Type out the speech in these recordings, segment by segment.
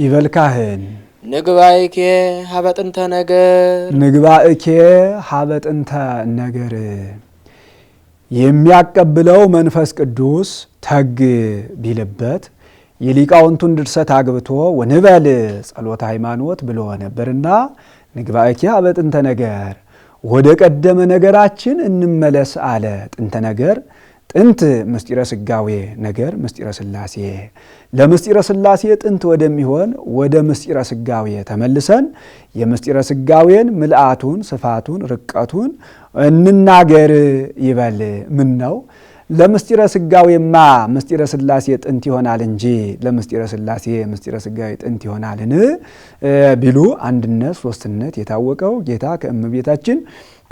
ይበልካህን ንግባእኬ ሀበጥንተ ነገር የሚያቀብለው መንፈስ ቅዱስ ተግ ቢልበት የሊቃውንቱን ድርሰት አግብቶ ወንበል ጸሎተ ሃይማኖት ብሎ ነበርና ንግባእኬ ሀበጥንተ ነገር ወደ ቀደመ ነገራችን እንመለስ አለ። ጥንተ ነገር ጥንት ምስጢረ ስጋዌ ነገር ምስጢረ ስላሴ ለምስጢረ ስላሴ ጥንት ወደሚሆን ወደ ምስጢረ ስጋዌ ተመልሰን የምስጢረ ስጋዌን ምልአቱን ስፋቱን ርቀቱን እንናገር ይበል። ምን ነው ለምስጢረ ስጋዌማ ምስጢረ ስላሴ ጥንት ይሆናል እንጂ ለምስጢረ ስላሴ ምስጢረ ስጋዌ ጥንት ይሆናልን ቢሉ አንድነት ሶስትነት የታወቀው ጌታ ከእመቤታችን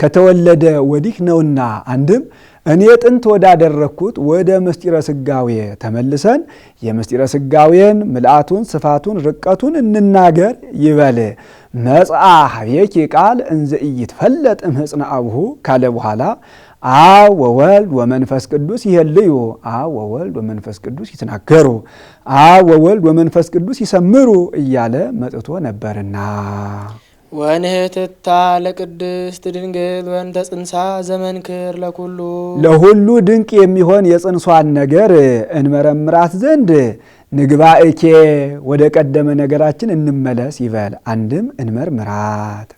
ከተወለደ ወዲህ ነውና አንድም እኔ ጥንት ወዳደረኩት ወደ ምስጢረ ስጋዌ ተመልሰን የምስጢረ ስጋዌን ምልአቱን ስፋቱን ርቀቱን እንናገር ይበል። መጽአ ኀቤኪ ቃል እንዘ ኢይትፈለጥ እምህጽነ አብሁ ካለ በኋላ አብ ወወልድ ወመንፈስ ቅዱስ ይሄልዩ አብ ወወልድ ወመንፈስ ቅዱስ ይትናገሩ አብ ወወልድ ወመንፈስ ቅዱስ ይሰምሩ እያለ መጥቶ ነበርና ወንህትታ ለቅድስት ድንግል ወንተ ጽንሳ ዘመንክር ለሁሉ ድንቅ የሚሆን የጽንሷን ነገር እንመረምራት ዘንድ ንግባእኬ ወደ ቀደመ ነገራችን እንመለስ ይበል። አንድም እንመርምራት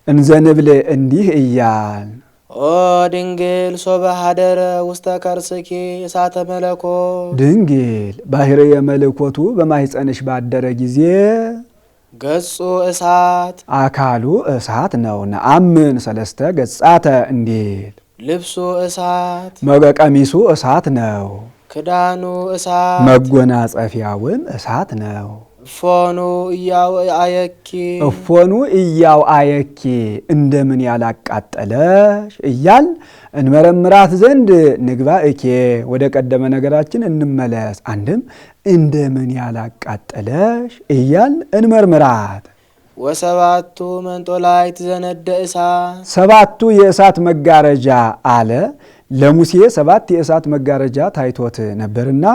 እንዘንብል እንዲህ እያል ኦ ድንግል ሶበ ሀደረ ውስተ ከርስኪ እሳተ መለኮት ድንግል ባሕርየ መለኮቱ በማኅፀንሽ ባደረ ጊዜ ገጹ እሳት አካሉ እሳት ነው። ነአምን ሰለስተ ገጻተ እንዲል ልብሱ እሳት መቀሚሱ እሳት ነው። ክዳኑ እሳት መጎናጸፊያውም እሳት ነው። እፎኑ እያው አየኪ እንደምን ያላቃጠለሽ እያል እንመረምራት ዘንድ ንግባእኬ ወደ ቀደመ ነገራችን እንመለስ። አንድም እንደምን ያላቃጠለሽ እያል እንመርምራት። ወሰባቱ መንጦላዕት ዘነደ እሳት ሰባቱ የእሳት መጋረጃ አለ። ለሙሴ 7 የእሳት መጋረጃ ታይቶት ነበርና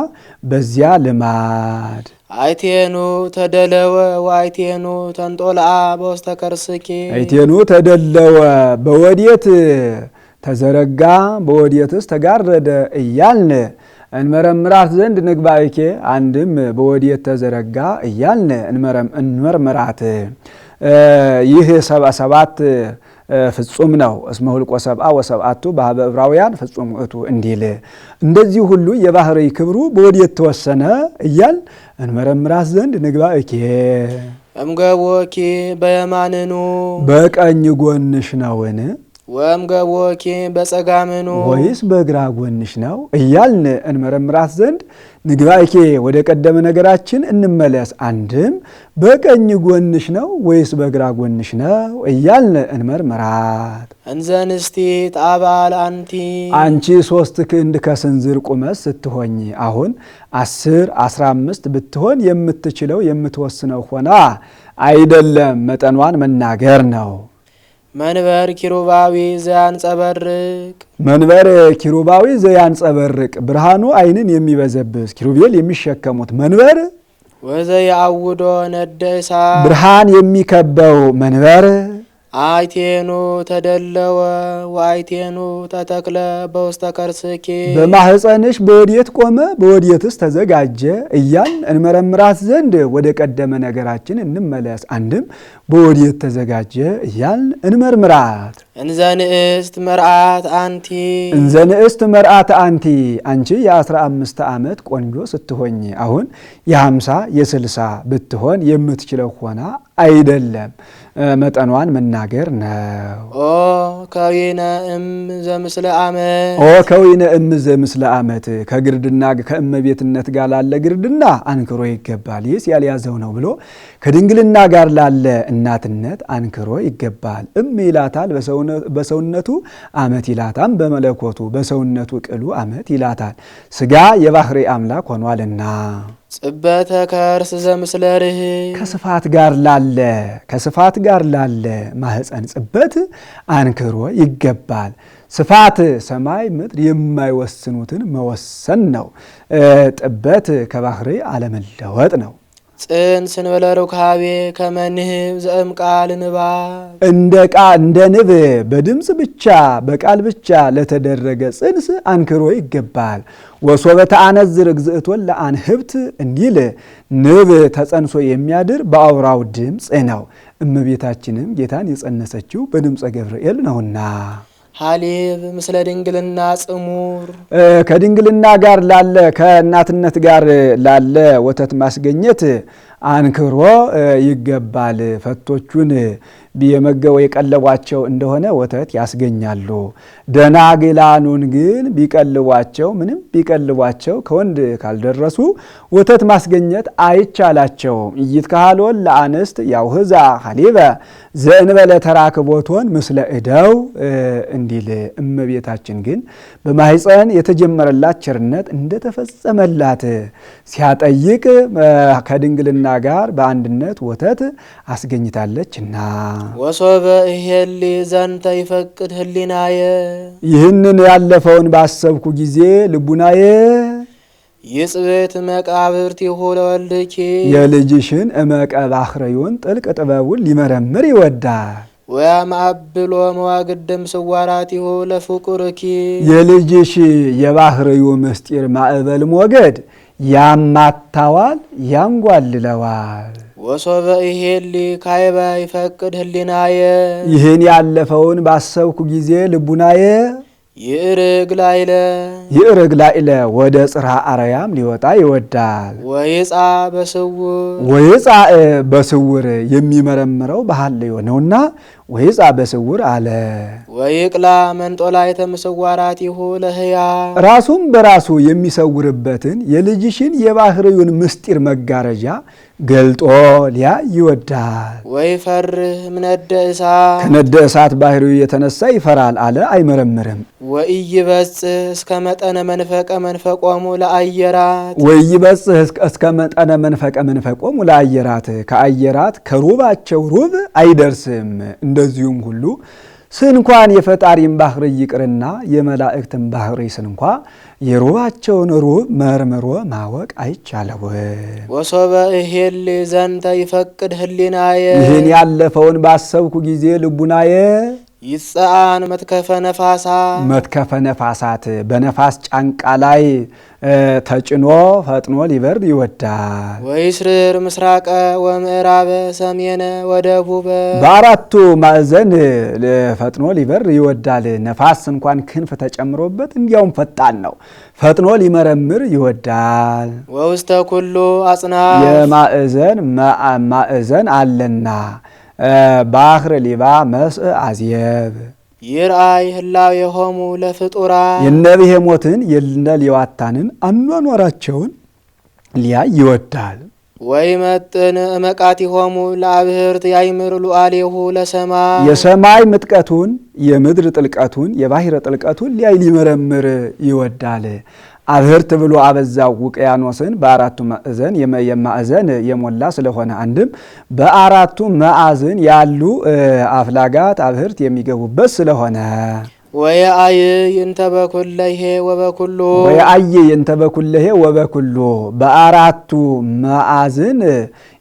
በዚያ ልማድ አይቴኑ ተደለወ ወአይቴኑ ተንጦልአ በውስተ ከርስኪ አይቴኑ ተደለወ በወዴት ተዘረጋ በወዴትስ ተጋረደ እያልን እንመረምራት ዘንድ ንግባእኬ አንድም በወዴት ተዘረጋ እያልን እንመርምራት። ይህ 7 ፍጹም ነው። እስመ ሁልቆ 7 ወሰብአቱ በኀበ ዕብራውያን ፍጹም ውእቱ እንዲል እንደዚህ ሁሉ የባሕርይ ክብሩ በወዴት ተወሰነ እያል እንመረምራት ዘንድ ንግባእኬ እምገቦኪ በየማንኑ በቀኝ ጎንሽ ነውን ወእምገቦኪ በጸጋምኑ ወይስ በግራ ጎንሽ ነው እያልን እንመረምራት ዘንድ ንግባእኬ ወደ ቀደመ ነገራችን እንመለስ። አንድም በቀኝ ጎንሽ ነው ወይስ በግራ ጎንሽ ነው እያልን እንመርምራት። እንዘንስቲት አባል አንቺ 3 ክንድ ከስንዝር ቁመት ስትሆኝ አሁን 10 15 ብትሆን የምትችለው የምትወስነው ሆና አይደለም፣ መጠኗን መናገር ነው። መንበር ኪሩባዊ ዘያንጸበርቅ መንበር ኪሩባዊ ዘያንጸበርቅ ብርሃኑ ዓይንን የሚበዘብዝ ኪሩቤል የሚሸከሙት መንበር ወዘያውዶ ነደ እሳት ብርሃን የሚከበው መንበር አይቴኑ ተደለወ ወአይቴኑ ተተክለ በውስተ ከርስኪ በማኅፀንሽ በወዴት ቆመ በወዴትስ ተዘጋጀ እያል እንመረምራት ዘንድ ወደ ቀደመ ነገራችን እንመለስ። አንድም በወዴት ተዘጋጀ እያል እንመርምራት። እንዘንእስት መርአት አንቲ አንቺ የ15 ዓመት ቆንጆ ስትሆኝ አሁን የ50 የ60 ብትሆን የምትችለው ሆና አይደለም፣ መጠኗን መናገር ነው። ኦ ከዊነ እም ዘምስለ ዓመት ከግርድና ከእመቤትነት ጋር ላለ ግርድና አንክሮ ይገባል። ይህስ ያልያዘው ነው ብሎ ከድንግልና ጋር ላለ እናትነት አንክሮ ይገባል። ይላታል በሰውነ በሰውነቱ አመት ይላታል፣ በመለኮቱ በሰውነቱ ቅሉ አመት ይላታል። ሥጋ የባህሪ አምላክ ሆኗልና ጽበተ ከርስ ዘምስለ ርህ ከስፋት ጋር ላለ ማህፀን ጽበት አንክሮ ይገባል። ስፋት ሰማይ ምድር የማይወስኑትን መወሰን ነው። ጥበት ከባህሪ አለመለወጥ ነው። ጽንስ እንበለ ሩካቤ ከመንህብ ዘእም ቃል ንባብ እንደ ንብ በድምፅ ብቻ በቃል ብቻ ለተደረገ ጽንስ አንክሮ ይገባል። ወሶበ ተአነዝር እግዝእቶን ለአንህብት እንዲል ንብ ተጸንሶ የሚያድር በአውራው ድምፅ ነው። እመቤታችንም ጌታን የጸነሰችው በድምፀ ገብርኤል ነውና ሀሊብ ምስለ ድንግልና ጽሙር ከድንግልና ጋር ላለ ከእናትነት ጋር ላለ ወተት ማስገኘት አንክሮ ይገባል። ፈቶቹን ቢየመገው የቀለቧቸው እንደሆነ ወተት ያስገኛሉ። ደናግላኑን ግን ምንም ቢቀልቧቸው ከወንድ ካልደረሱ ወተት ማስገኘት አይቻላቸውም። ኢይትከሃሎን ለአንስት ያውህዛ ሀሊበ ዘእንበለ ተራክቦቶን ምስለ እደው እንዲል እመቤታችን ግን በማህፀን የተጀመረላት ቸርነት እንደተፈጸመላት ሲያጠይቅ ከድንግልና ጋር በአንድነት ወተት አስገኝታለችና ወሶበ እሄሊ ዘንተ ይፈቅድ ህሊናየ ይህንን ያለፈውን ባሰብኩ ጊዜ ልቡናዬ ይጽበት መቃብርቲሁ ለወልድኪ የልጅሽን እመቀባኽረዩን ጥልቅ ጥበቡን ሊመረምር ይወዳል። ወያማብሎ መዋግድም ስዋራቲሁ ለፍቁርኪ የልጅሽ የባህርዩ ምስጢር ማዕበል ሞገድ ያማታዋል ያንጓልለዋል። ወሶበ ይሄሊ ካይበ ይፈቅድ ህሊናየ ይህን ያለፈውን ባሰብኩ ጊዜ ልቡናዬ ይእርግ ላይለ ወደ ጽርሐ አርያም ሊወጣ ይወዳል። ወይጻ በስውር የሚመረምረው በሐልዮ ነውና ወይጻ በስውር አለ። ወይቅላ መንጦላዕተ ምስዋራቲሁ ለህያ ራሱም በራሱ የሚሰውርበትን የልጅሽን የባህርዩን ምስጢር መጋረጃ ገልጦ ሊያይ ይወዳል። ወይፈርህ እምነደ ከነደ እሳት ባህርዩ የተነሳ ይፈራል አለ አይመረምርም። ወኢይበጽሕ እስከ መጠነ መንፈቀ መንፈቆሙ ለአየራት እስከ መጠነ መንፈቀ መንፈቆሙ ለአየራት ከአየራት ከሩባቸው ሩብ አይደርስም። እንደዚሁም ሁሉ ስንኳን የፈጣሪን ባህሪ ይቅርና የመላእክትን ባህሪ ስንኳ የሩባቸውን ሩብ መርምሮ ማወቅ አይቻለውም። ወሶበ እሄሊ ዘንተ ይፈቅድ ህሊናየ ይህን ያለፈውን ባሰብኩ ጊዜ ልቡናዬ ይጸአን መትከፈ ነፋሳት በነፋስ ጫንቃ ላይ ተጭኖ ፈጥኖ ሊበርድ ይወዳል። ወይስርር ምስራቀ ወምዕራበ ሰሜነ ወደቡበ በአራቱ ማዕዘን ፈጥኖ ሊበርድ ይወዳል። ነፋስ እንኳን ክንፍ ተጨምሮበት እንዲያውም ፈጣን ነው። ፈጥኖ ሊመረምር ይወዳል። ወውስተ ኩሉ አጽናፍ ማዕዘን አለና ባህር ሊባ መስእ አዝየብ ይርአይ ህላው የሆሙ ለፍጡራን የነብሄሞትን የነሌዋታንን አኗኗራቸውን ሊያይ ይወዳል። ወይመጥን እመቃቲሆሙ ለአብህርት ያይምር ሉዓሌሁ ለሰማይ የሰማይ ምጥቀቱን የምድር ጥልቀቱን የባህር ጥልቀቱን ሊያይ ሊመረምር ይወዳል። አብህርት ብሎ አበዛው ውቅያኖስን በአራቱ ማዕዘን የማዕዘን የሞላ ስለሆነ አንድም በአራቱ ማዕዘን ያሉ አፍላጋት አብህርት የሚገቡበት ስለሆነ ወየአይ ይንተበኩለሄ ወበኩለሄ በአራቱ ማዕዘን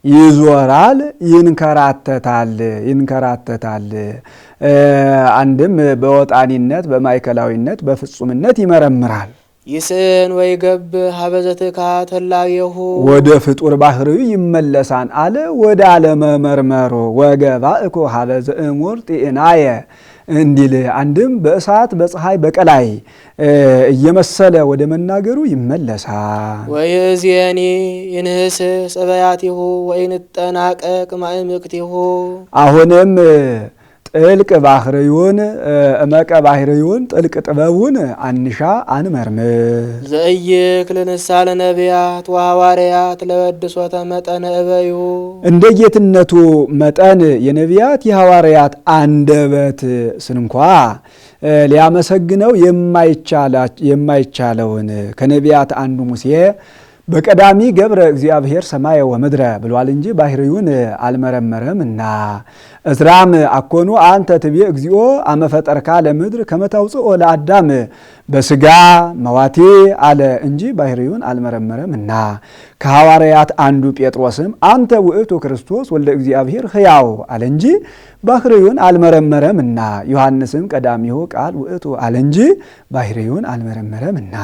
ይዞራል ይንከራተታል። አንድም በወጣኒነት በማዕከላዊነት በፍጹምነት ይመረምራል። ይስን ወይ ገብ ሀበዘትካ ተላየሁ ወደ ፍጡር ባህርዩ ይመለሳን አለ ወደ አለመመርመሩ ወገባ እኮ ሀበዘ እሙር ጤናየ እንዲል አንድም በእሳት በፀሐይ በቀላይ እየመሰለ ወደ መናገሩ ይመለሳል። ወይእዜኒ ይንህስ ጽበያቲሁ ወይንጠናቀቅ ማእምቅቲሁ አሁንም ጥልቅ ባህርዩን እመቀ ባህርዩን ጥልቅ ጥበቡን አንሻ አንመርምር። ዘእይክል ንሳለ ነቢያት ወሐዋርያት ለወድሶተ መጠነ እበዩ እንደ ጌትነቱ መጠን የነቢያት የሐዋርያት አንደበት ስንኳ ሊያመሰግነው የማይቻለውን ከነቢያት አንዱ ሙሴ በቀዳሚ ገብረ እግዚአብሔር ሰማየ ወምድረ ብሏል እንጂ ባህርዩን አልመረመረም እና እዝራም አኮኑ አንተ ትቤ እግዚኦ አመፈጠርካ ለምድር ከመታውፅኦ ለአዳም በስጋ መዋቴ አለ እንጂ ባህርዩን አልመረመረም እና ከሐዋርያት አንዱ ጴጥሮስም አንተ ውእቱ ክርስቶስ ወልደ እግዚአብሔር ሕያው አለ እንጂ ባህርዩን አልመረመረም እና ዮሐንስም ቀዳሚሁ ቃል ውእቱ አለ እንጂ ባህርዩን አልመረመረም እና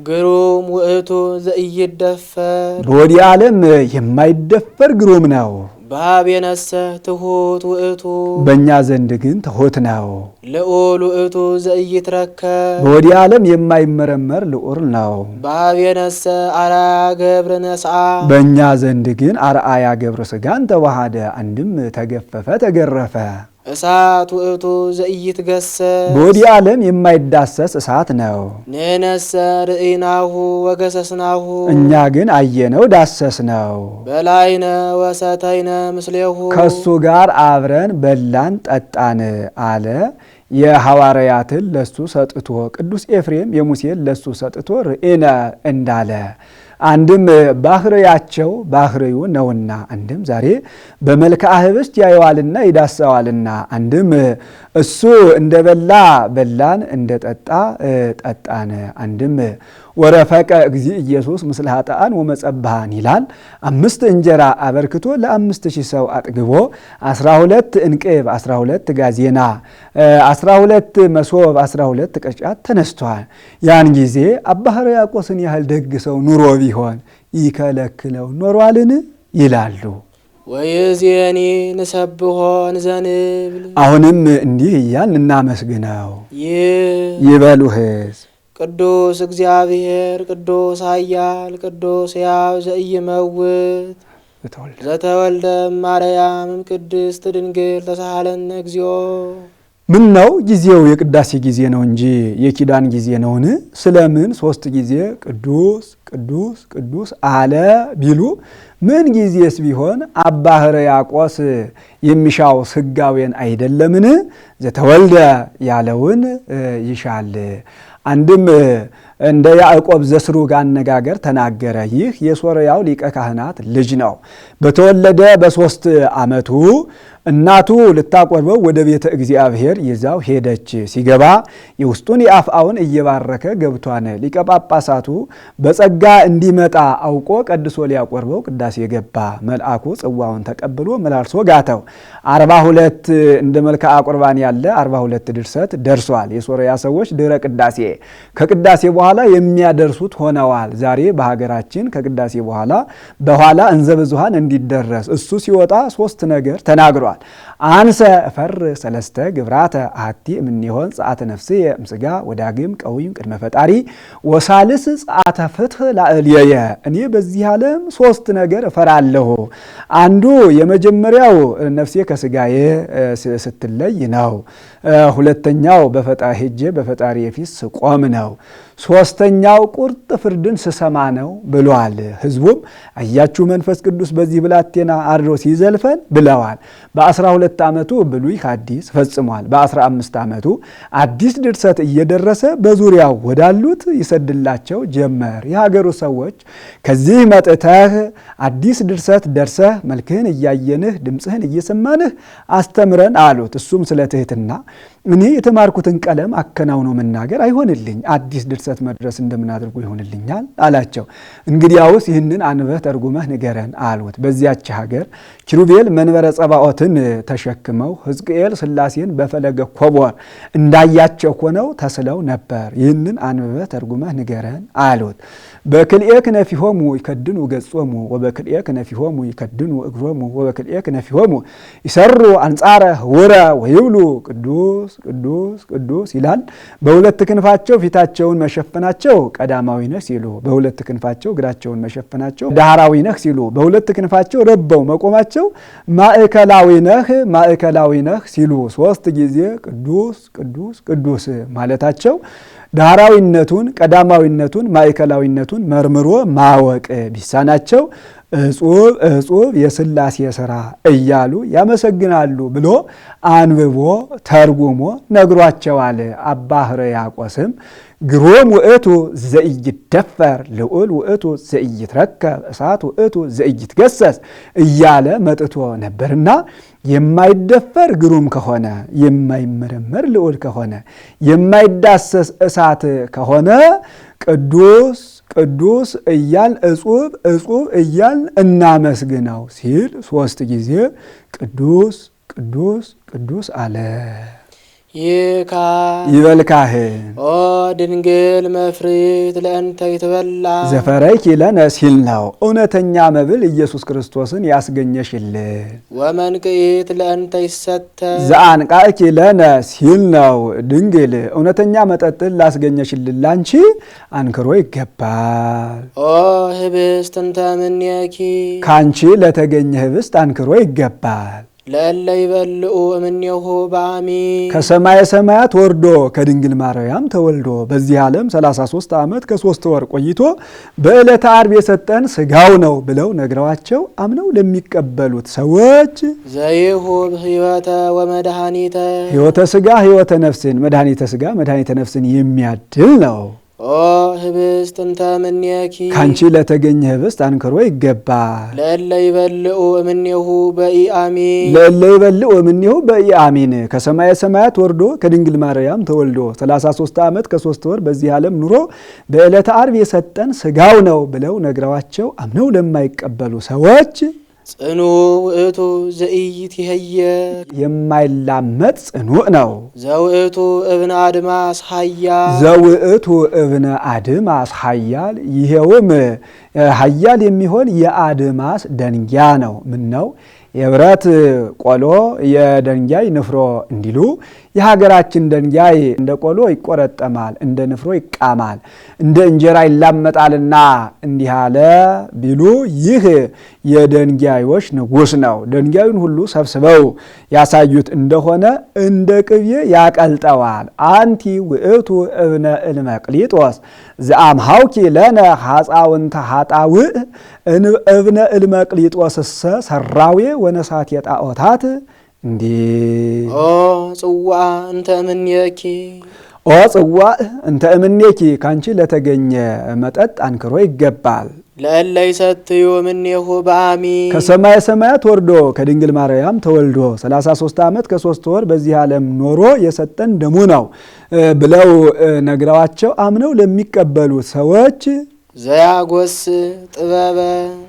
ግሩም ውእቱ ዘኢይደፈር በወዲህ ዓለም የማይደፈር ግሩም ነው። በአብ የነሰ ትሑት ውእቱ በእኛ ዘንድ ግን ትሑት ነው። ልዑል ውእቱ ዘኢይትረከብ በወዲህ ዓለም የማይመረመር ልዑል ነው። በአብ የነሰ አርአያ ገብረ ነስአ በእኛ ዘንድ ግን አርአያ ገብረ ሥጋን ተዋሃደ። አንድም ተገፈፈ ተገረፈ። እሳት ውእቱ ዘኢይትገሰስ በወዲህ ዓለም የማይዳሰስ እሳት ነው። ንሕነሰ ርኢናሁ ወገሰስናሁ እኛ ግን አየነው ዳሰስነው። በላይነ ወሰተይነ ምስሌሁ ከሱ ጋር አብረን በላን ጠጣን አለ። የሐዋርያትን ለሱ ሰጥቶ ቅዱስ ኤፍሬም የሙሴን ለሱ ሰጥቶ ርኢነ እንዳለ አንድም ባህርያቸው ባህርዩ ነውና፣ አንድም ዛሬ በመልክዓ ኅብስት ያየዋልና ይዳሰዋልና፣ አንድም እሱ እንደ በላ በላን እንደ ጠጣ ጠጣን። አንድም ወረፈቀ እግዚእ ኢየሱስ ምስለ ኃጥአን ወመጸብሃን ይላል። 5 እንጀራ አበርክቶ ለ5000 ሰው አጥግቦ 12 እንቅብ 12 ጋዜና 12 መሶብ 12 ቅርጫት ተነስቷል። ያን ጊዜ አባ ሕርያቆስን ያህል ደግ ሰው ኑሮ ቢሆን ይከለክለው ኖሯልን ይላሉ። ወይእዜኒ ንሰብሖ ንዘንብል አሁንም እንዲህ እያልን እናመስግነው ይበሉ ሕዝብ ቅዱስ እግዚአብሔር ቅዱስ ኃያል ቅዱስ ሕያው ዘኢይመውት ዘተወልደ ማርያም ቅድስት ድንግል ተሳሃለነ እግዚኦ። ምን ነው ጊዜው የቅዳሴ ጊዜ ነው እንጂ የኪዳን ጊዜ ነውን? ስለምን 3 ጊዜ ቅዱስ ቅዱስ ቅዱስ አለ ቢሉ ምን ጊዜስ ቢሆን አባ ሕርያቆስ የሚሻው ስጋዌን አይደለምን? ዘተወልደ ያለውን ይሻል። አንድም እንደ ያዕቆብ ዘስሩግ አነጋገር ተናገረ። ይህ የሶርያው ሊቀ ካህናት ልጅ ነው። በተወለደ በ3 ዓመቱ እናቱ ልታቆርበው ወደ ቤተ እግዚአብሔር ይዛው ሄደች። ሲገባ የውስጡን የአፍአውን እየባረከ ገብቷን ሊቀ ጳጳሳቱ በጸጋ እንዲመጣ አውቆ ቀድሶ ሊያቆርበው ቅዳሴ ገባ። መልአኩ ጽዋውን ተቀብሎ መላልሶ ጋተው። 42 እንደ መልክዓ ቁርባን ያለ 42 ድርሰት ደርሷል። የሶርያ ሰዎች ድህረ ቅዳሴ ከቅዳሴ በኋላ የሚያደርሱት ሆነዋል። ዛሬ በሀገራችን ከቅዳሴ በኋላ እንዘ ብዙኃን እንዲደረስ እሱ ሲወጣ 3 ነገር ተናግሯል። አንሰ እፈር 3 ግብራተ አሐቲ እምኔሆን ጸአተ ነፍስየ እምሥጋ ወዳግም ቀዊም ቅድመ ፈጣሪ ወሳልስ ጸአተ ፍትሕ ላዕልየ። እኔ በዚህ ዓለም 3 ነገር እፈራለሁ። አንዱ የመጀመሪያው ነፍሴ ከሥጋዬ ስትለይ ነው። ሁለተኛው ሄጄ በፈጣሪ ፊት ስቆም ነው። ሶስተኛው ቁርጥ ፍርድን ስሰማ ነው ብሏል። ሕዝቡም አያችሁ መንፈስ ቅዱስ በዚህ ብላቴና አድሮ ሲዘልፈን ብለዋል። በ12 ዓመቱ ብሉይ ሐዲስ ፈጽሟል። በ15 ዓመቱ አዲስ ድርሰት እየደረሰ በዙሪያው ወዳሉት ይሰድላቸው ጀመር። የሀገሩ ሰዎች ከዚህ መጥተህ አዲስ ድርሰት ደርሰህ መልክህን እያየንህ ድምፅህን እየሰማንህ አስተምረን አሉት። እሱም ስለ ትሕትና እኔ የተማርኩትን ቀለም አከናውኖ መናገር አይሆንልኝ፣ አዲስ ድርሰት መድረስ እንደምናደርጉ ይሆንልኛል አላቸው። እንግዲያውስ ይህንን አንበህ ተርጉመህ ንገረን አሉት። በዚያች ሀገር ኪሩቤል መንበረ ጸባኦትን ተሸክመው ሕዝቅኤል ሥላሴን በፈለገ ኮቦር እንዳያቸው ሆነው ተስለው ነበር። ይህንን አንበህ ተርጉመህ ንገረን አሉት። በክልኤ ክነፊሆሙ ይከድኑ ገጾሙ ወበክልኤ ክነፊሆሙ ይከድኑ እግሮሙ ወበክልኤ ክነፊሆሙ ይሰሩ አንጻረ ህውረ ወይብሉ ቅዱስ ቅዱስ ቅዱስ ይላል። በሁለት ክንፋቸው ፊታቸውን መሸፈናቸው ቀዳማዊ ነህ ሲሉ፣ በሁለት ክንፋቸው እግራቸውን መሸፈናቸው ዳህራዊ ነህ ሲሉ፣ በሁለት ክንፋቸው ረበው መቆማቸው ማዕከላዊ ነህ ማዕከላዊ ነህ ሲሉ 3 ጊዜ ቅዱስ ቅዱስ ቅዱስ ማለታቸው ዳህራዊነቱን፣ ቀዳማዊነቱን፣ ማዕከላዊነቱን መርምሮ ማወቅ ቢሳናቸው እጹብ እጹብ የሥላሴ ሥራ እያሉ ያመሰግናሉ ብሎ አንብቦ ተርጉሞ ነግሯቸዋል። አባ ሕርያቆስም ግሩም ውእቱ ዘኢይደፈር ልዑል ውእቱ ዘኢይትረከብ እሳት ውእቱ ዘኢይትገሰስ እያለ መጥቶ ነበርና የማይደፈር ግሩም ከሆነ የማይመረመር ልዑል ከሆነ የማይዳሰስ እሳት ከሆነ ቅዱስ ቅዱስ እያል እጹብ እጹብ እያል እናመስግነው ሲል 3 ጊዜ ቅዱስ ቅዱስ ቅዱስ አለ። ይካ ይበልካህን ኦ ድንግል መፍሪት ለእንተ ይትበላ ዘፈረይኪ ለነ ሲል ነው። እውነተኛ መብል ኢየሱስ ክርስቶስን ያስገኘሽልን። ወመንቅኢት ለእንተ ይሰተ ዘአንቃኪ ለነ ሲል ነው። ድንግል እውነተኛ መጠጥን ላስገኘሽልን ላንቺ አንክሮ ይገባል። ኦ ህብስት እንተ እምኔኪ ካንቺ ለተገኘ ህብስት አንክሮ ይገባል። ለእለ ይበልዑ እምኔሁ በአሚ ከሰማየ ሰማያት ወርዶ ከድንግል ማርያም ተወልዶ በዚህ ዓለም 33 ዓመት ከ3 ወር ቆይቶ በዕለተ ዓርብ የሰጠን ሥጋው ነው ብለው ነግረዋቸው አምነው ለሚቀበሉት ሰዎች ዘይሁብ ሕይወተ ወመድኃኒተ ሕይወተ ሥጋ ሕይወተ ነፍስን መድኃኒተ ሥጋ መድኃኒተ ነፍስን የሚያድል ነው። ኦ ህብስት እንተ እምኔኪ ካንቺ ለተገኘ ህብስት አንክሮ ይገባል። ለእለ ይበልዑ እምኔሁ በኢአሚን ለእለ ይበልዑ እምኔሁ በኢአሚን ከሰማየ ሰማያት ወርዶ ከድንግል ማርያም ተወልዶ 33 ዓመት ከ3 ወር በዚህ ዓለም ኑሮ በዕለተ ዓርብ የሰጠን ሥጋው ነው ብለው ነግረዋቸው አምነው ለማይቀበሉ ሰዎች ጽኑ ውእቱ ዘኢይትሄየክ የማይላመጥ ጽኑዕ ነው። ዘውእቱ እብነ አድማስ ኃያል ዘውእቱ እብነ አድማስ ኃያል ይሄውም ኃያል የሚሆን የአድማስ ደንጊያ ነው። ምን ነው የብረት ቆሎ የደንጋይ ንፍሮ እንዲሉ የሀገራችን ደንጋይ እንደ ቆሎ ይቆረጠማል፣ እንደ ንፍሮ ይቃማል፣ እንደ እንጀራ ይላመጣልና እንዲህ አለ ቢሉ ይህ የደንጋዮች ንጉሥ ነው። ደንጋዩን ሁሉ ሰብስበው ያሳዩት እንደሆነ እንደ ቅቤ ያቀልጠዋል። አንቲ ውእቱ እብነ እልመቅሊጦስ ዘአምሃውኪ ለነ ሐፃውንተ ኃጣውእ እብነ እልመቅሊጦስሰ ሰራዌ ወነሳት የጣዖታት እንዲህ ኦ ጽዋ እንተ እምኔኪ ኦ ጽዋ እንተ እምኔኪ ካንቺ ለተገኘ መጠጥ አንክሮ ይገባል። ለእለ ይሰትዩ እምኔሁ በአሚ ከሰማየ ሰማያት ወርዶ ከድንግል ማርያም ተወልዶ 33 ዓመት ከ3 ወር በዚህ ዓለም ኖሮ የሰጠን ደሙ ነው ብለው ነግረዋቸው አምነው ለሚቀበሉ ሰዎች ዘያጎስ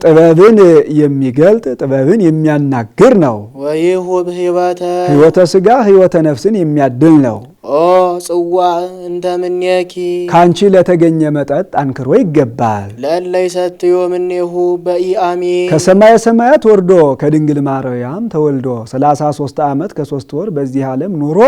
ጥበብን የሚገልጥ ጥበብን የሚያናግር ነው። ወይሁብ ሕይወተ ሥጋ ሕይወተ ነፍስን የሚያድል ነው። ኦ ጽዋ እንተ እምኔኪ ካንቺ ለተገኘ መጠጥ አንክሮ ይገባል። ለእለ ይሰትዩ እምኔሁ በኢአሚን ከሰማየ ሰማያት ወርዶ ከድንግል ማርያም ተወልዶ 33 ዓመት ከ3 ወር በዚህ ዓለም ኑሮ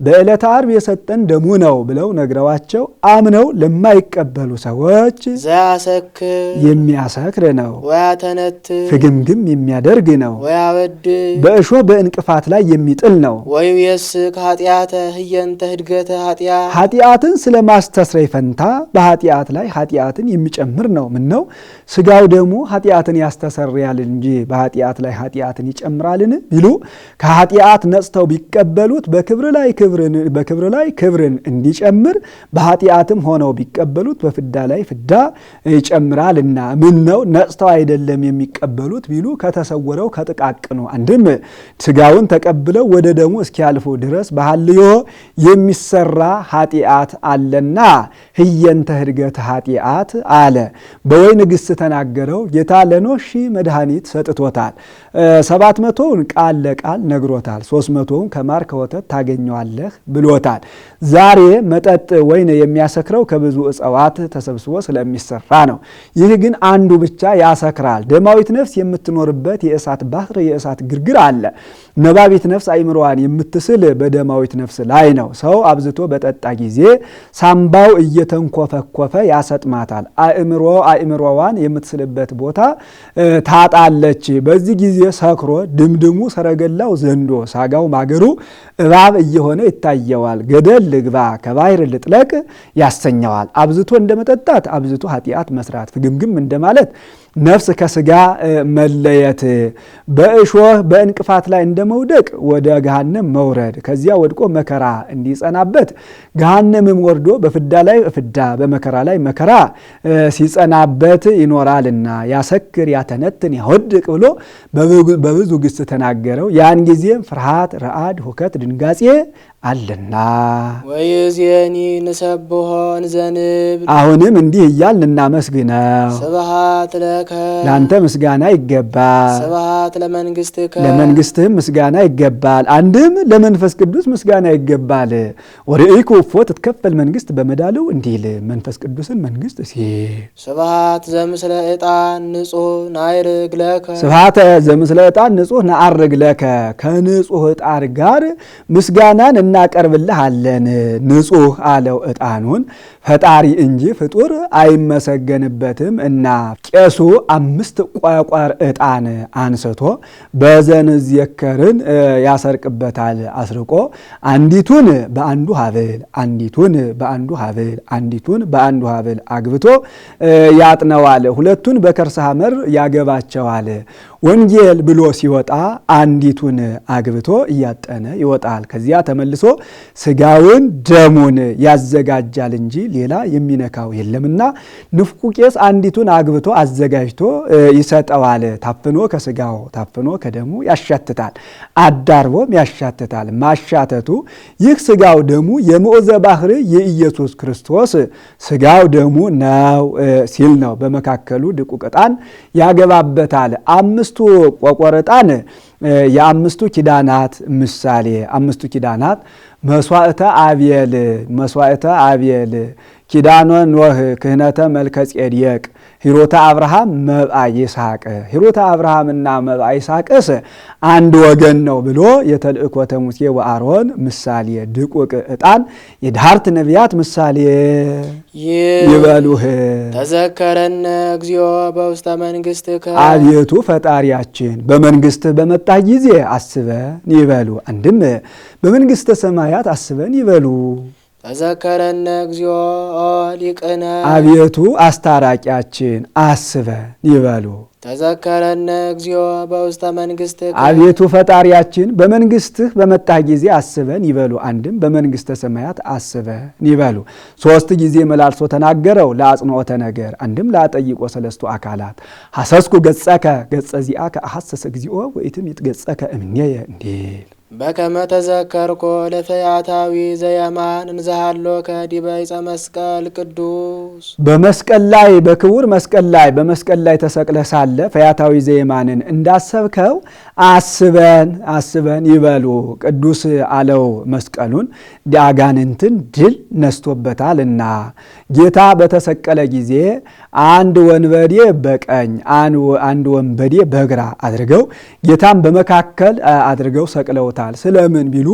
በዕለተ ዓርብ የሰጠን ደሙ ነው ብለው ነግረዋቸው አምነው ለማይቀበሉ ሰዎች ዘያሰክር የሚያሰክር ነው። ወያተነትር ፍግምግም የሚያደርግ ነው። ወያበድል በእሾህ በእንቅፋት ላይ የሚጥል ነው። ወይቤስክ ኃጢአተ ህየንተ ህድገተ ኃጢአት ኃጢአትን ስለ ማስተስረይ ፈንታ በኃጢአት ላይ ኃጢአትን የሚጨምር ነው። ምን ነው ሥጋው ደግሞ ኃጢአትን ያስተሰርያል እንጂ በኃጢአት ላይ ኃጢአትን ይጨምራልን ቢሉ ከኃጢአት ነጽተው ቢቀበሉት በክብር ላይ ክብርን እንዲጨምር በኃጢአትም ሆነው ቢቀበሉት በፍዳ ላይ ፍዳ ይጨምራልና ምን ነው ነጽተው አይደለም የሚቀበሉት ቢሉ ከተሰወረው ከጥቃቅኑ አንድም ሥጋውን ተቀብለው ወደ ደሙ እስኪያልፉ ድረስ በሐልዮ የሚሰራ ኃጢአት አለና ህየንተ ህድገተ ኃጢአት አለ። በወይን ግስ ተናገረው። ጌታ ለኖህ ሺህ መድኃኒት ሰጥቶታል። 700ውን ቃል ለቃል ነግሮታል። 300ውን ከማር ከወተት ታገኘዋለህ ብሎታል። ዛሬ መጠጥ ወይን የሚያሰክረው ከብዙ እጽዋት ተሰብስቦ ስለሚሰራ ነው። ይህ ግን አንዱ ብቻ ያሰክራል። ደማዊት ነፍስ የምትኖርበት የእሳት ባህር የእሳት ግርግር አለ። ነባቢት ነፍስ አይምሮዋን የምትስል በደማዊት ነፍስ ላይ ነው። ሰው አብዝቶ በጠጣ ጊዜ ሳምባው እየተንኮፈኮፈ ያሰጥማታል። አእምሮዋን የምትስልበት ቦታ ታጣለች። በዚህ ጊዜ ሰክሮ ድምድሙ ሰረገላው ዘንዶ ሳጋው ማገሩ እባብ እየሆነ ይታየዋል። ገደል ልግባ ከባሕር ልጥለቅ ያሰኘዋል። አብዝቶ እንደመጠጣት አብዝቶ ኃጢአት መስራት፣ ፍግምግም እንደማለት ነፍስ ከስጋ መለየት፣ በእሾህ በእንቅፋት ላይ እንደመውደቅ ወደ ገሃነም መውረድ፣ ከዚያ ወድቆ መከራ እንዲጸናበት ገሃነምም ወርዶ በፍዳ ላይ ፍዳ በመከራ ላይ መከራ ሲጸናበት ይኖራልና ያሰክር ያተነትን ያወድቅ ብሎ በብዙ ግስ ተናገረው። ያን ጊዜም ፍርሃት፣ ረአድ፣ ሁከት፣ ድንጋጼ አለና ወይዜኒ ንሰብሖ እንዘንብል አሁንም እንዲህ እያልን እናመስግነው። ስብሐት ለከ ለአንተ ምስጋና ይገባል። ስብሐት ለመንግሥትከ ለመንግሥትህም ምስጋና ይገባል። አንድም ለመንፈስ ቅዱስ ምስጋና ይገባል። ወርኢኩ እፎ ትትከፈል መንግሥት በመዳልው እንዲል መንፈስ ቅዱስን መንግሥት ሲል ስብሐት ዘምስለ ዕጣን ንጹሕ ናይርግ ለከ ስብሐት ዘምስለ ዕጣን ንጹሕ ናአርግ ለከ ከንጹሕ ዕጣን ጋር ምስጋናን እናቀርብልሃለን። ንጹሕ አለው ዕጣኑን ፈጣሪ እንጂ ፍጡር አይመሰገንበትም እና ቄሱ 5 ቋቋር ዕጣን አንስቶ በዘንዝየከርን ያሰርቅበታል። አስርቆ አንዲቱን በአንዱ ሀብል አንዲቱን በአንዱ ሀብል አንዲቱን በአንዱ ሀብል አግብቶ ያጥነዋል። ሁለቱን በከርሰ ሐመር ያገባቸዋል። ወንጌል ብሎ ሲወጣ አንዲቱን አግብቶ እያጠነ ይወጣል። ከዚያ ተመልሶ ስጋውን ደሙን ያዘጋጃል እንጂ ሌላ የሚነካው የለምና ንፍቁ ቄስ አንዲቱን አግብቶ አዘጋጅቶ ይሰጠዋል። ታፍኖ ከስጋው ታፍኖ ከደሙ ያሻትታል፣ አዳርቦም ያሻትታል። ማሻተቱ ይህ ስጋው ደሙ የምዑዘ ባህሪ የኢየሱስ ክርስቶስ ስጋው ደሙ ነው ሲል ነው። በመካከሉ ድቁቅ ዕጣን ያገባበታል። 5 ቆቆር ዕጣን የአምስቱ ኪዳናት ምሳሌ። 5ቱ ኪዳናት መስዋዕተ አብየል ኪዳነ ኖህ ክህነተ መልከ ጼዴቅ ሂሮተ አብርሃም መብአ ይስሐቅ። ሂሮተ አብርሃምና መብአ ይስሐቅስ አንድ ወገን ነው ብሎ የተልእኮተ ሙሴ ወአሮን ምሳሌ። ድቁቅ ዕጣን የድኃርት ነቢያት ምሳሌ ይበሉህ። ተዘከረነ እግዚኦ በውስተ መንግሥትከ አቤቱ ፈጣሪያችን በመንግሥትህ በመጣህ ጊዜ አስበን ይበሉ። አንድም በመንግሥተ ሰማያት አስበን ይበሉ። ተዘከረነ እግዚኦ ሊቅነ አቤቱ አስታራቂያችን አስበን ይበሉ። ተዘከረነ እግዚኦ በውስተ መንግሥትከ አቤቱ ፈጣሪያችን በመንግሥትህ በመጣህ ጊዜ አስበን ይበሉ። አንድም በመንግሥተ ሰማያት አስበን ይበሉ። 3 ጊዜ መላልሶ ተናገረው ለአጽንዖተ ነገር። አንድም ለአጠይቆ ሰለስቱ አካላት ሐሰስኩ ገጸከ ገጸ ዚአከ አሐሰሰ እግዚኦ ወኢትምይት ገጸከ እምኔየ እንዲል በከመ ተዘከርኮ ለፈያታዊ ዘየማን እንዘሃሎከ ዲበ ዕፀ መስቀል ቅዱስ በመስቀል ላይ በክቡር መስቀል ላይ ተሰቅለ ሳለ ፈያታዊ ዘየማንን እንዳሰብከው አስበን ይበሉ። ቅዱስ አለው መስቀሉን አጋንንትን ድል ነስቶበታልና። ጌታ በተሰቀለ ጊዜ አንድ ወንበዴ በቀኝ አንድ ወንበዴ በግራ አድርገው ጌታን በመካከል አድርገው ሰቅለውታል። ስለምን ቢሉ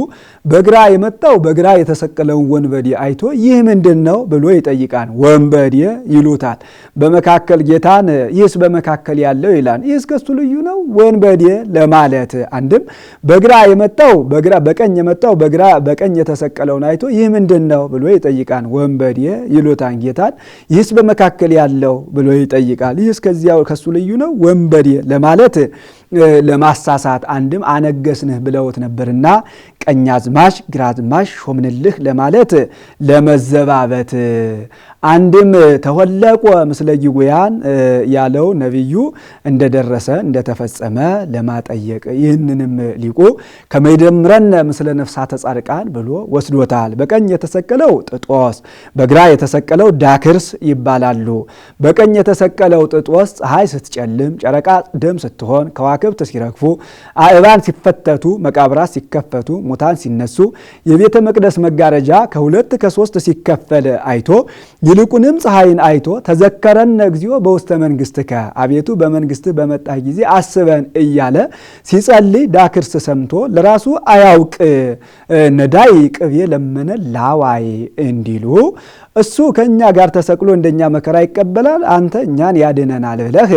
በግራ የመጣው በግራ የተሰቀለውን ወንበዴ አይቶ ይህ ምንድን ነው ብሎ ይጠይቃል። ወንበዴ ይሉታል። በመካከል ጌታን ይህስ በመካከል ያለው ይላል። ይህስ ከሱ ልዩ ነው ወንበዴ ለማለት። አንድም በግራ የመጣው በቀኝ የመጣው በቀኝ የተሰቀለውን አይቶ ይህ ምንድን ነው ብሎ ይጠይቃል። ወንበዴ ይሉታል ጌታን። ይህስ በመካከል ያለው ብሎ ይጠይቃል። ይህስ ከሱ ልዩ ነው ወንበዴ ለማለት ለማሳሳት። አንድም አነገስንህ ብለውት ነበርና ቀኛዝማች ግራዝማች ሾምንልህ ለማለት ለመዘባበት። አንድም ተወለቆ ምስለ ጊጉያን ያለው ነቢዩ እንደደረሰ እንደተፈጸመ ለማጠየቅ። ይህንንም ሊቁ ከመይደምረነ ምስለ ነፍሳተ ጻድቃን ብሎ ወስዶታል። በቀኝ የተሰቀለው ጥጦስ በግራ የተሰቀለው ዳክርስ ይባላሉ። በቀኝ የተሰቀለው ጥጦስ ፀሐይ ስትጨልም ጨረቃ ደም ስትሆን ከዋክብት ሲረግፉ አእባን ሲፈተቱ መቃብራት ሲከፈቱ ሙታን ሲነሱ የቤተ መቅደስ መጋረጃ ከሁለት ከሶስት ሲከፈል አይቶ ይልቁንም ፀሐይን አይቶ ተዘከረነ እግዚኦ በውስተ መንግሥትከ አቤቱ በመንግሥትህ በመጣ ጊዜ አስበን እያለ ሲጸልይ ዳክርስ ሰምቶ ለራሱ አያውቅ ነዳይ ቅቤ ለመነ ላዋይ እንዲሉ እሱ ከእኛ ጋር ተሰቅሎ እንደኛ መከራ ይቀበላል፣ አንተ እኛን ያድነናል ብለህ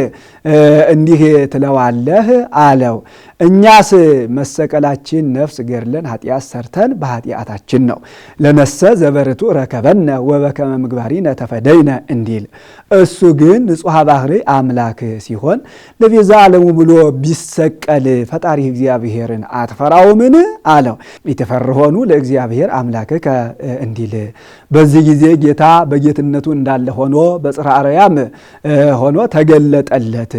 እንዲህ ትለዋለህ አለው። እኛስ መሰቀላችን ነፍስ ገድለን ኃጢአት ሰርተን በኃጢአታችን ነው። ለነሰ ዘበርቱ ረከበነ ወበከመ ምግባሪነ ተፈደይነ እንዲል እሱ ግን ንጹሐ ባህሪ አምላክ ሲሆን ለቤዛ ዓለሙ ብሎ ቢሰቀል ፈጣሪ እግዚአብሔርን አትፈራውምን አለው። የተፈርሆኑ ለእግዚአብሔር አምላክከ እንዲል በዚህ ጊዜ ጌታ በጌትነቱ እንዳለ ሆኖ በጽርሐ አርያም ሆኖ ተገለጠለት።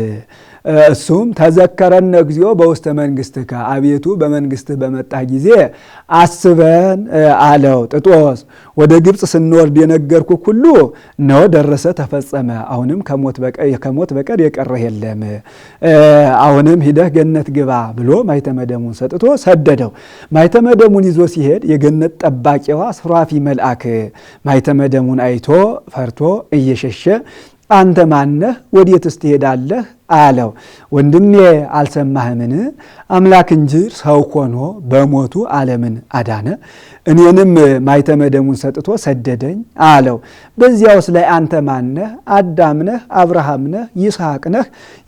እሱም ተዘከረነ እግዚኦ በውስተ መንግሥትከ አቤቱ በመንግሥትህ በመጣ ጊዜ አስበን አለው። ጥጦስ ወደ ግብፅ ስንወርድ የነገርኩ ሁሉ ነው ደረሰ ተፈጸመ። አሁንም ከሞት በቀር የቀረህ የለም። አሁንም ሂደህ ገነት ግባ ብሎ ማኅተመ ደሙን ሰጥቶ ሰደደው። ማኅተመ ደሙን ይዞ ሲሄድ የገነት ጠባቂዋ ሱራፊ መልአክ ማኅተመ ደሙን አይቶ ፈርቶ እየሸሸ አንተ ማነህ? ወዴትስ ትሄዳለህ? አለው። ወንድሜ አልሰማህምን? አምላክ እንጂ ሰው ሆኖ በሞቱ ዓለምን አዳነ፣ እኔንም ማኅተመ ደሙን ሰጥቶ ሰደደኝ አለው። በዚያውስ ላይ አንተ ማነህ? አዳም ነህ? አብርሃም ነህ?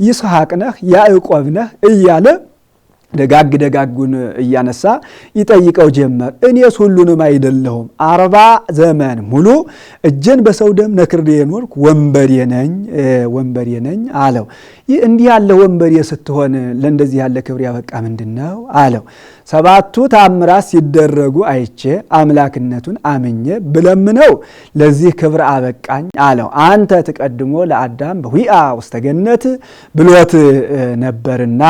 ይስሐቅ ነህ? ያዕቆብ ነህ? እያለ ደጋጉን እያነሳ ይጠይቀው ጀመር። እኔስ ሁሉንም አይደለሁም፣ 40 ዘመን ሙሉ እጄን በሰው ደም ነክሬ የኖርኩ ወንበዴ ነኝ አለው። ይህ እንዲህ ያለ ወንበዴ ስትሆን ለእንደዚህ ያለ ክብር ያበቃ ምንድን ነው አለው። 7ቱ ተአምራት ሲደረጉ አይቼ አምላክነቱን አምኜ ብለምነው ለዚህ ክብር አበቃኝ አለው። አንተ ትቀድሞ ለአዳም በዊአ ውስተ ገነት ብሎት ነበርና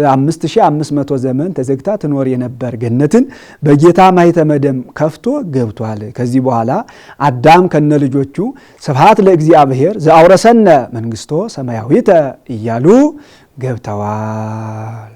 5500 ዘመን ተዘግታ ትኖር የነበር ገነትን በጌታ ማኅተመ ደም ከፍቶ ገብቷል። ከዚህ በኋላ አዳም ከነ ልጆቹ ስብሐት ለእግዚአብሔር ዘአውረሰነ መንግሥቶ ሰማያዊተ እያሉ ገብተዋል።